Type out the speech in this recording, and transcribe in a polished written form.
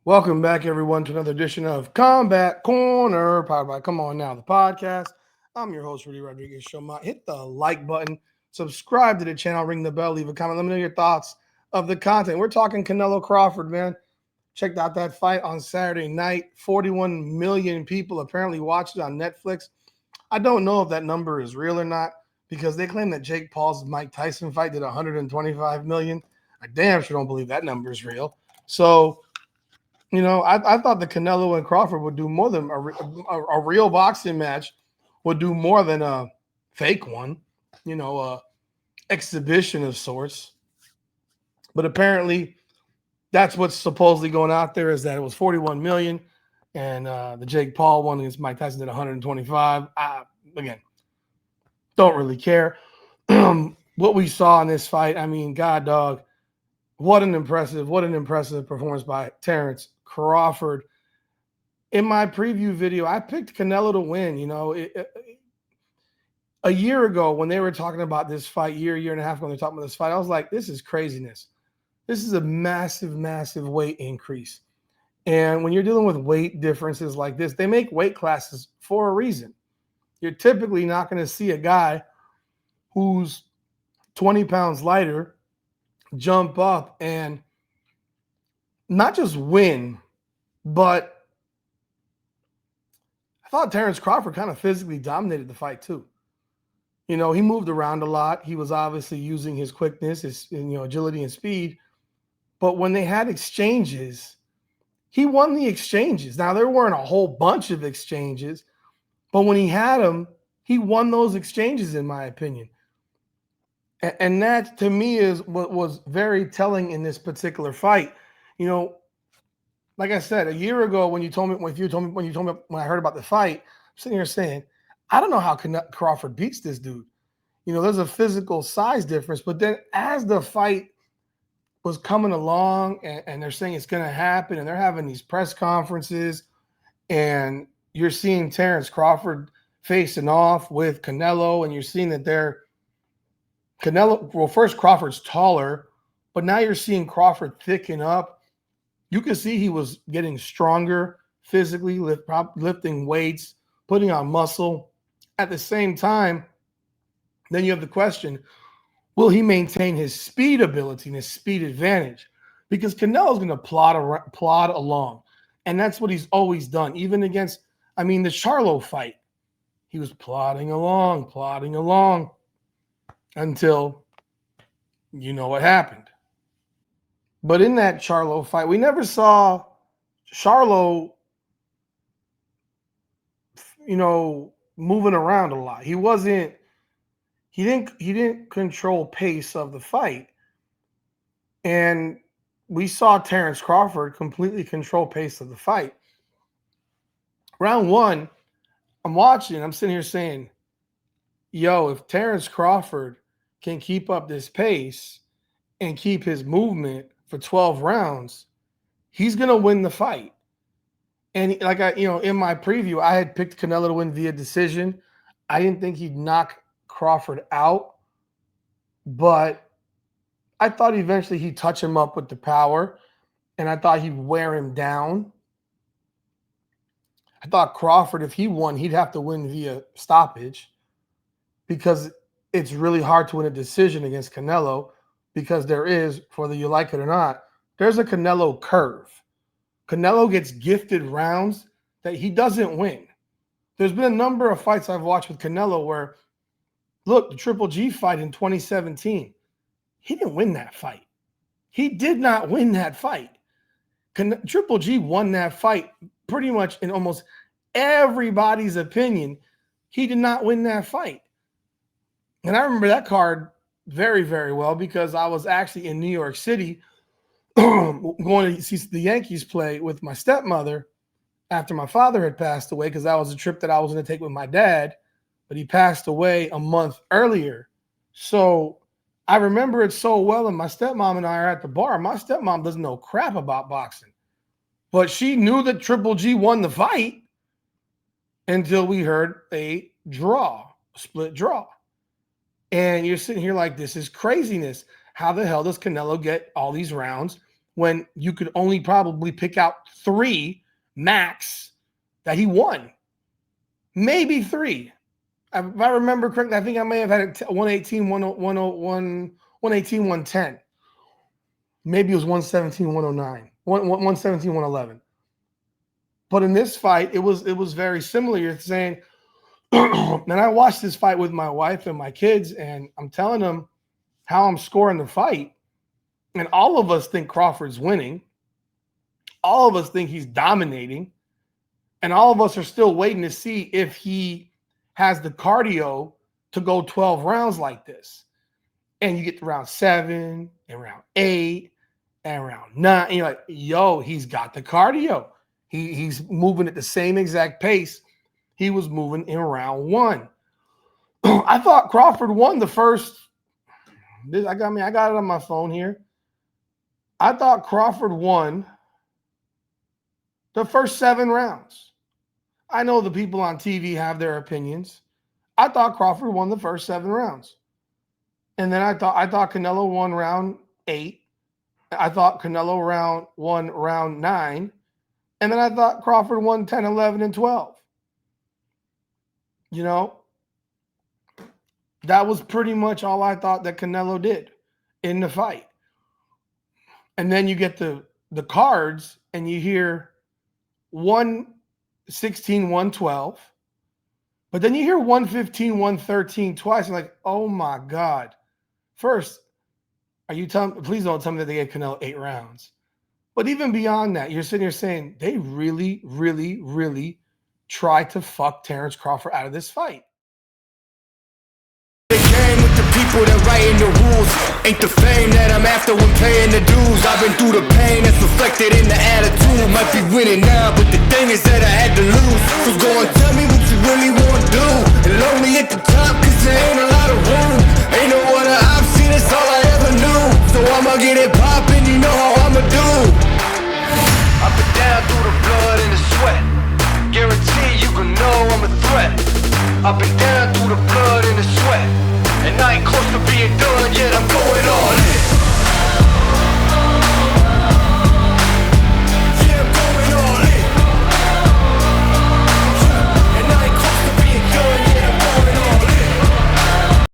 Welcome back, everyone, to another edition of Combat Corner, powered by Come On Now, the podcast. I'm your host, Rudy Rodriguez. Hit the like button, subscribe to the channel, ring the bell, leave a comment. Let me know your thoughts of the content. We're talking Canelo Crawford, man. Checked out that fight on Saturday night. 41 million people apparently watched it on Netflix. I don't know if that number is real or not because they claim that Jake Paul's Mike Tyson fight did 125 million. I damn sure don't believe that number is real. So, I thought the Canelo and Crawford would do more than a real boxing match would do more than a fake one, a exhibition of sorts. But apparently, that's what's supposedly going out there is that it was 41 million, and the Jake Paul one against Mike Tyson did 125. Again, don't really care. What we saw in this fight, I mean, God dog, what an impressive performance by Terence Crawford. In my preview video, I picked Canelo to win. A year ago when they were talking about this fight, year and a half ago, when they were talking about this fight, I was like, this is craziness. This is a massive weight increase. And when you're dealing with weight differences like this, they make weight classes for a reason. You're typically not going to see a guy who's 20 pounds lighter jump up and not just win, but I thought Terence Crawford kind of physically dominated the fight too. He moved around a lot. He was obviously using his quickness, his agility and speed. But when they had exchanges, he won the exchanges. Now, there weren't a whole bunch of exchanges, but when he had them, he won those exchanges, in my opinion. And that, to me, is what was very telling in this particular fight. Like I said, a year ago when I heard about the fight, I'm sitting here saying, I don't know how Crawford beats this dude. There's a physical size difference. But then as the fight was coming along and they're saying it's going to happen and they're having these press conferences and you're seeing Terence Crawford facing off with Canelo and you're seeing that first Crawford's taller, but now you're seeing Crawford thicken up. You can see he was getting stronger physically, lifting weights, putting on muscle. At the same time, then you have the question, will he maintain his speed ability and his speed advantage? Because Canelo's going to plod along. And that's what he's always done. Even against, the Charlo fight, he was plodding along until you know what happened. But in that Charlo fight, we never saw Charlo, moving around a lot. He didn't control pace of the fight. And we saw Terence Crawford completely control pace of the fight. Round one, I'm sitting here saying, if Terence Crawford can keep up this pace and keep his movement for 12 rounds, he's going to win the fight. And in my preview, I had picked Canelo to win via decision. I didn't think he'd knock Crawford out, but I thought eventually he'd touch him up with the power, and I thought he'd wear him down. I thought Crawford, if he won, he'd have to win via stoppage because it's really hard to win a decision against Canelo because there is, whether you like it or not, there's a Canelo curve. Canelo gets gifted rounds that he doesn't win. There's been a number of fights I've watched with Canelo where, look, the Triple G fight in 2017, he didn't win that fight. He did not win that fight. Triple G won that fight pretty much in almost everybody's opinion. He did not win that fight. And I remember that card very, very well because I was actually in New York City going to see the Yankees play with my stepmother after my father had passed away because that was a trip that I was going to take with my dad, but he passed away a month earlier. So I remember it so well, and my stepmom and I are at the bar. My stepmom doesn't know crap about boxing, but she knew that Triple G won the fight until we heard a split draw. And you're sitting here like, this is craziness. How the hell does Canelo get all these rounds when you could only probably pick out 3 max that he won. Maybe 3. If I remember correctly, I think I may have had it 118, 101, 118, 110. Maybe it was 117, 109, 117, 111. But in this fight, it was very similar. You're saying, and I watched this fight with my wife and my kids, and I'm telling them how I'm scoring the fight. And all of us think Crawford's winning. All of us think he's dominating. And all of us are still waiting to see if he has the cardio to go 12 rounds like this. And you get to round 7 and round 8 and round 9. And you're like, yo, he's got the cardio. He's moving at the same exact pace he was moving in round 1. I thought Crawford won the first. I got it on my phone here. I thought Crawford won the first 7 rounds. I know the people on TV have their opinions. I thought Crawford won the first 7 rounds. And then I thought Canelo won round 8. I thought Canelo won round 9. And then I thought Crawford won 10, 11, and 12. You know, that was pretty much all I thought that Canelo did in the fight. And then you get the cards and you hear 116, 112. But then you hear 115, 113 twice. You're like, oh my God. First, please don't tell me that they gave Canelo 8 rounds. But even beyond that, you're sitting here saying they really, really, really tried to fuck Terence Crawford out of this fight. The game with the people that writing the rules ain't the fame that I'm after when paying the dues. I've been through the pain that's reflected in the attitude. Might be winning now, but the thing is that I had to lose. So go and tell me what you really want to do. And lonely at the top, cause there ain't a lot of room. Ain't no other option, that's all I ever knew. So I'ma get it poppin', you know how I'ma do. Up and down through the blood and the sweat. Guarantee you can know I'm a threat. Up and down